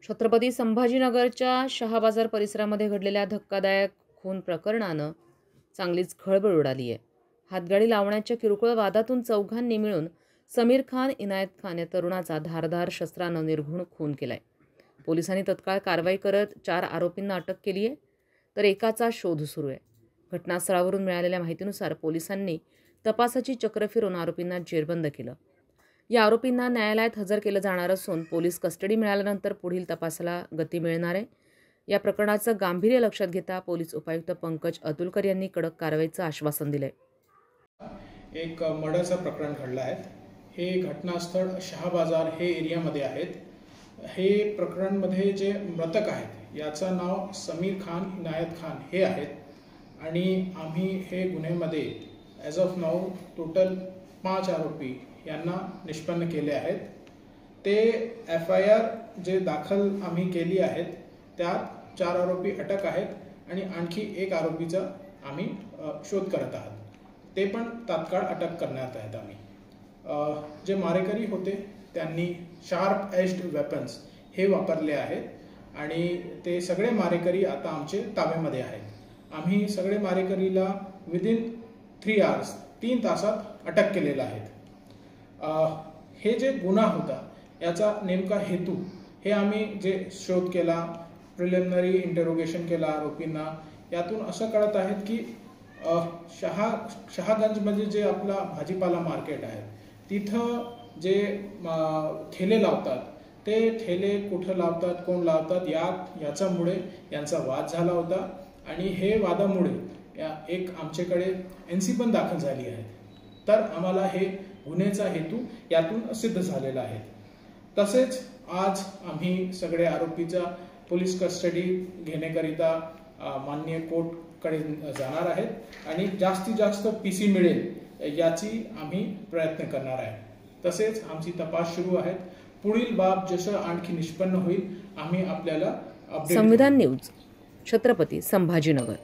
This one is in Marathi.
छत्रपती संभाजीनगरच्या शहाबाजार परिसरामध्ये घडलेल्या धक्कादायक खून प्रकरणानं चांगलीच खळबळ उडाली आहे. हातगाडी लावण्याच्या किरकोळ वादातून चौघांनी मिळून समीर खान, इनायत खान या तरुणाचा धारदार शस्त्रानं निर्घृण खून केलाय. पोलिसांनी तत्काळ कारवाई करत 4 आरोपींना अटक केली आहे, तर एकाचा शोध सुरू आहे. घटनास्थळावरून मिळालेल्या माहितीनुसार पोलिसांनी तपासाची चक्र फिरवून आरोपींना जेरबंद केलं. या आरोपींना न्यायालयात हजर केलं जाणार असून पोलीस कस्टडी मिळाल्यानंतर पुढील तपासाला गती मिळणार आहे. या प्रकरणाचं गांभीर्य लक्षात घेता पोलीस उपायुक्त पंकज अतुलकर यांनी कडक कारवाईचं आश्वासन दिलंय. एक मर्डरचं प्रकरण घडलं आहे. हे घटनास्थळ शहाबाजार हे एरियामध्ये आहेत. हे प्रकरणमध्ये जे मृतक आहेत याचं नाव समीर खान, इनायत खान हे आहेत आणि आम्ही हे गुन्ह्यामध्ये ॲज ऑफ नाऊ टोटल 5 आरोपी यांना निष्पन्न केले आहेत. ते FIR जे दाखल आम्ही केली आहेत त्यात 4 आरोपी अटक आहेत आणि आणखी 1 आरोपीचा आम्ही शोध करत आहात. ते पण तात्काळ अटक करण्यात आहेत. आम्ही जे मारेकरी होते त्यांनी शार्प एज्ड वेपन्स हे वापरले आहेत आणि ते सगळे मारेकरी आता आमचे ताब्यामध्ये आहेत. आम्ही सगळे मारेकरीला विदिन 3 आवर्स 3 तासात अटक केलेला आहे. हे जे गुन्हा होता याचा नेमका हेतू हे आम्ही जे शोध केला, प्रिलिमिनरी इंटरोगेशन केला आरोपींना, यातून असं कळत आहे की शहागंजमध्ये जे आपला भाजीपाला मार्केट आहे तिथं जे ठेले लावतात ते ठेले कुठं लावतात, कोण लावतात याच्यामुळे यांचा वाद झाला होता आणि हे वादामुळे एक आमच्याकडे NC पण दाखल झाली आहे. तर आम्हाला हे गुन्ह्याचा हेतू यातून सिद्ध झालेला आहे. तसेच आज आम्ही सगळे आरोपीचा पोलीस कस्टडी घेण्याकरिता माननीय कोर्टकडे जाणार आहेत आणि जास्तीत जास्त PC मिळेल याची आम्ही प्रयत्न करणार आहे. तसेच आमची तपास सुरू आहेत. पुढील बाब जसं आणखी निष्पन्न होईल आम्ही आपल्याला अपडेट. संविधान न्यूज, छत्रपती संभाजीनगर.